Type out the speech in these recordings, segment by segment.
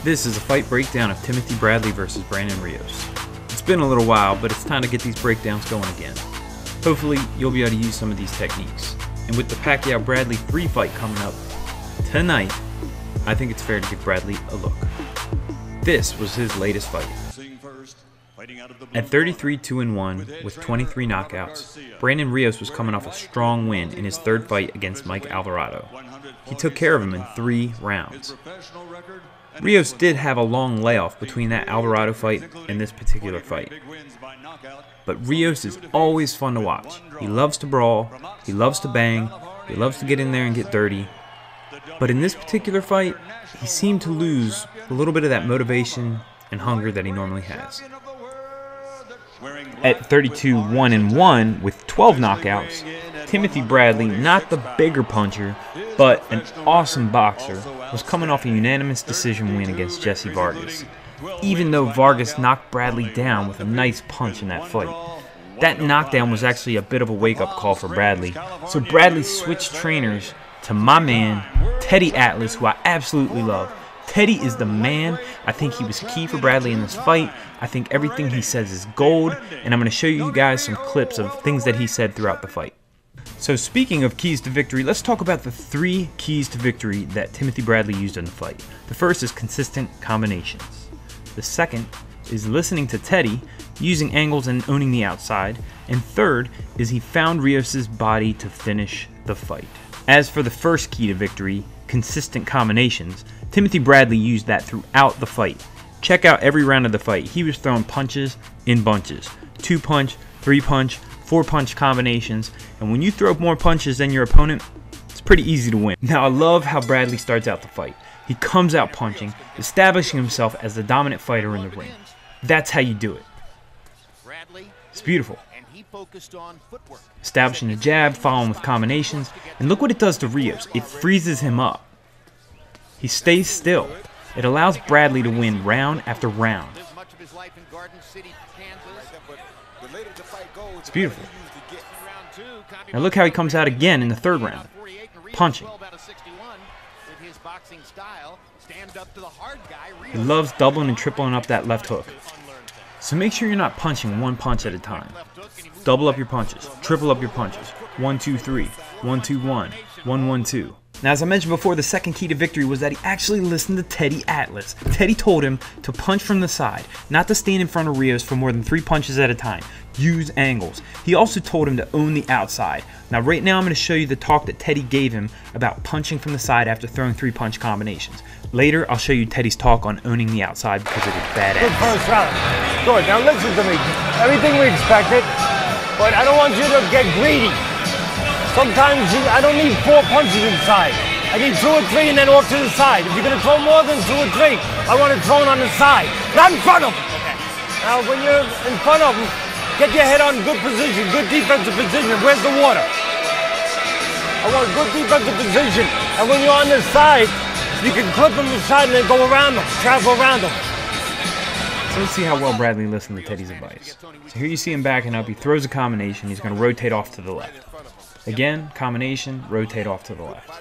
This is a fight breakdown of Timothy Bradley versus Brandon Rios. It's been a little while, but it's time to get these breakdowns going again. Hopefully, you'll be able to use some of these techniques. And with the Pacquiao-Bradley 3 fight coming up tonight, I think it's fair to give Bradley a look. This was his latest fight. At 33-2-1 with 23 knockouts, Brandon Rios was coming off a strong win in his third fight against Mike Alvarado. He took care of him in 3 rounds. Rios did have a long layoff between that Alvarado fight and this particular fight. But Rios is always fun to watch. He loves to brawl, he loves to bang, he loves to get in there and get dirty. But in this particular fight, he seemed to lose a little bit of that motivation and hunger that he normally has. At 32-1-1 with 12 knockouts, Timothy Bradley, not the bigger puncher, but an awesome boxer, was coming off a unanimous decision win against Jesse Vargas, even though Vargas knocked Bradley down with a nice punch in that fight. That knockdown was actually a bit of a wake-up call for Bradley, so Bradley switched trainers to my man, Teddy Atlas, who I absolutely love. Teddy is the man. I think he was key for Bradley in this fight. I think everything he says is gold, and I'm going to show you guys some clips of things that he said throughout the fight. So speaking of keys to victory, let's talk about the 3 keys to victory that Timothy Bradley used in the fight. The first is consistent combinations. The second is listening to Teddy, using angles and owning the outside. And third is he found Rios' body to finish the fight. As for the first key to victory, consistent combinations, Timothy Bradley used that throughout the fight. Check out every round of the fight. He was throwing punches in bunches. 2-punch, 3-punch, 4-punch combinations. And when you throw more punches than your opponent, it's pretty easy to win. Now I love how Bradley starts out the fight. He comes out punching, establishing himself as the dominant fighter in the ring. That's how you do it. It's beautiful. Establishing the jab, following with combinations, and look what it does to Rios. It freezes him up. He stays still. It allows Bradley to win round after round. It's beautiful. Now look how he comes out again in the third round, punching. He loves doubling and tripling up that left hook. So make sure you're not punching one punch at a time. Double up your punches, triple up your punches. 1-2-3, 1-2-1, 1-1-2. Now, as I mentioned before, the second key to victory was that he actually listened to Teddy Atlas. Teddy told him to punch from the side, not to stand in front of Rios for more than 3 punches at a time. Use angles. He also told him to own the outside. Now, right now, I'm going to show you the talk that Teddy gave him about punching from the side after throwing 3-punch combinations. Later, I'll show you Teddy's talk on owning the outside because it is badass. Good first round. Good. Now listen to me. Everything we expected, but I don't want you to get greedy. Sometimes I don't need 4 punches inside. I need 2 or 3 and then off to the side. If you're going to throw more than 2 or 3, I want it thrown on the side, not in front of them. Okay. Now, when you're in front of them, get your head on good position, good defensive position. Where's the water? I want good defensive position. And when you're on the side, you can clip them inside and then go around them, travel around them. So let's see how well Bradley listened to Teddy's advice. So here you see him backing up. He throws a combination. He's going to rotate off to the left. Again, combination, rotate off to the left.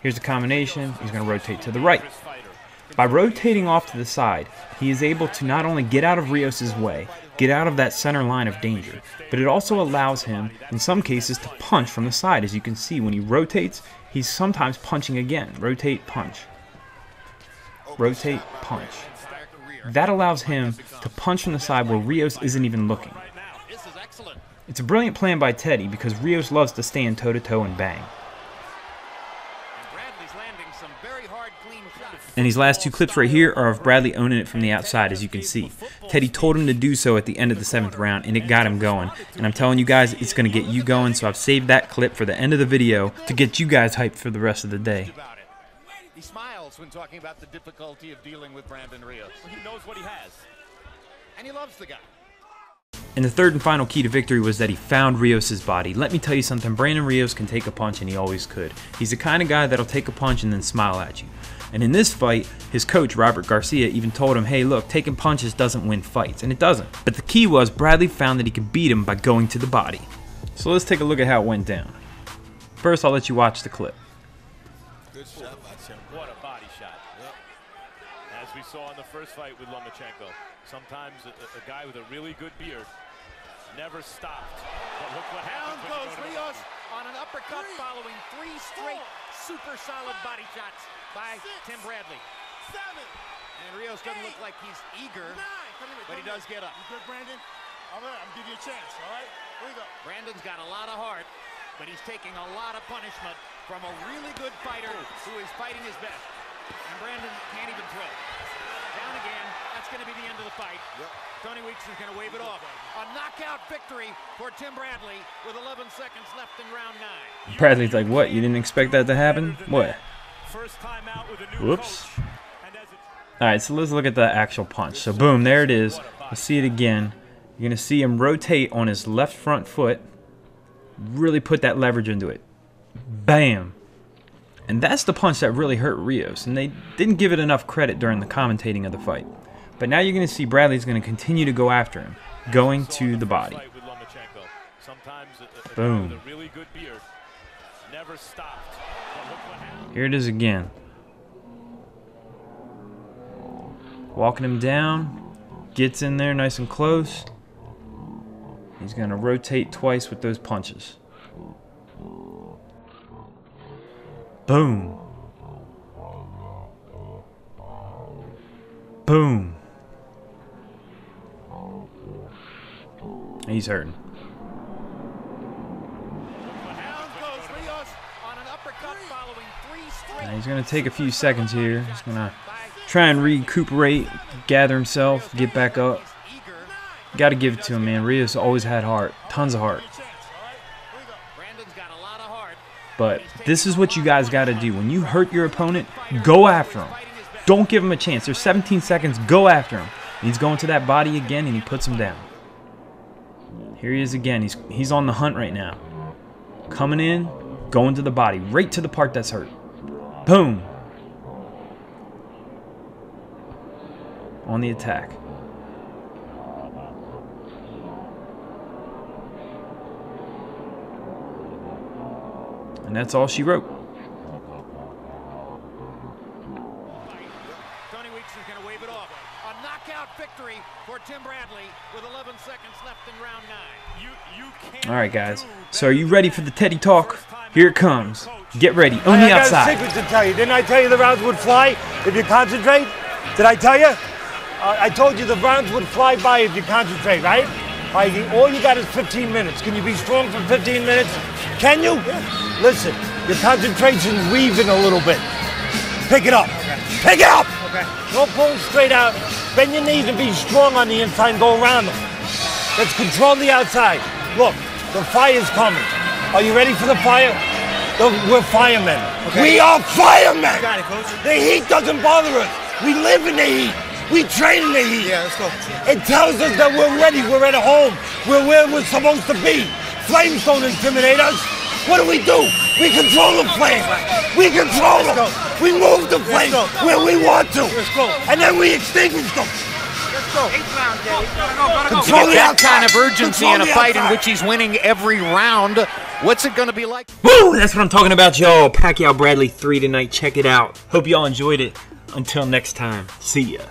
Here's the combination. He's going to rotate to the right. By rotating off to the side, he is able to not only get out of Rios' way, get out of that center line of danger, but it also allows him, in some cases, to punch from the side. As you can see, when he rotates, he's sometimes punching again. Rotate, punch. Rotate, punch. That allows him to punch from the side where Rios isn't even looking. It's a brilliant plan by Teddy because Rios loves to stand toe-to-toe and bang. And these last 2 clips right here are of Bradley owning it from the outside, as you can see. Teddy told him to do so at the end of the 7th round, and it got him going. And I'm telling you guys, it's going to get you going, so I've saved that clip for the end of the video to get you guys hyped for the rest of the day. He smiles when talking about the difficulty of dealing with Brandon Rios. He knows what he has, and he loves the guy. And the third and final key to victory was that he found Rios' body. Let me tell you something, Brandon Rios can take a punch, and he always could. He's the kind of guy that'll take a punch and then smile at you. And in this fight, his coach, Robert Garcia, even told him, hey look, taking punches doesn't win fights, and it doesn't. But the key was Bradley found that he could beat him by going to the body. So let's take a look at how it went down. First, I'll let you watch the clip. Good shot by Tim. What a body shot. Yep. we saw in the first fight with Lomachenko. Sometimes a guy with a really good beard never stopped. But look what happens. Down goes Rios on an uppercut following 3 straight super solid body shots by Tim Bradley. 7. And Rios doesn't look like he's eager, but he does get up. You good, Brandon? All right, I'm giving you a chance, all right? Here we go. Brandon's got a lot of heart, but he's taking a lot of punishment from a really good fighter who is fighting his best. And Brandon can't even throw. Down again. That's going to be the end of the fight. Yep. Tony Weeks is going to wave it off. A knockout victory for Tim Bradley with 11 seconds left in round 9. Bradley's like, what? You didn't expect that to happen? What? First time out with a new Whoops. coach. And as Alright, so let's look at the actual punch. So boom, there it is. Let's see it again. You're going to see him rotate on his left front foot. Really put that leverage into it. Bam. And that's the punch that really hurt Rios. And they didn't give it enough credit during the commentating of the fight. But now you're going to see Bradley's going to continue to go after him. Going to the body. Boom. Here it is again. Walking him down. Gets in there nice and close. He's going to rotate twice with those punches. Boom. Boom. He's hurting. Now he's going to take a few seconds here. He's going to try and recuperate, gather himself, get back up. Got to give it to him, man. Rios always had heart. Tons of heart. But this is what you guys got to do. When you hurt your opponent, go after him. Don't give him a chance. There's 17 seconds. Go after him. And he's going to that body again, and he puts him down. Here he is again. He's on the hunt right now. Coming in, going to the body. Right to the part that's hurt. Boom. On the attack. And that's all she wrote. Tony Weeks is going to wave it off. A knockout victory for Tim Bradley with 11 seconds left in round 9. All right, guys. So are you ready for the Teddy Talk? Here it comes. Get ready. On the outside. I got a secret to tell you. Didn't I tell you the rounds would fly if you concentrate? Did I tell you? I told you the rounds would fly by if you concentrate, right? All you got is 15 minutes. Can you be strong for 15 minutes? Can you? Listen, your concentration's weaving a little bit. Pick it up. Okay. Pick it up! Okay. Don't pull it straight out. Bend your knees and be strong on the inside and go around them. Let's control the outside. Look, the fire's coming. Are you ready for the fire? We're firemen. Okay. We are firemen! Got it, Coach. The heat doesn't bother us. We live in the heat. We train in the heat. Yeah, let's go. It tells us that we're ready. We're at home. We're where we're supposed to be. Flames don't intimidate us. What do? We control the flames. We control them. We move the flames where we want to. And then we extinguish them. Let's go. Control that kind of urgency in a fight in which he's winning every round. What's it going to be like? Woo! That's what I'm talking about, y'all. Pacquiao Bradley 3 tonight. Check it out. Hope y'all enjoyed it. Until next time, see ya.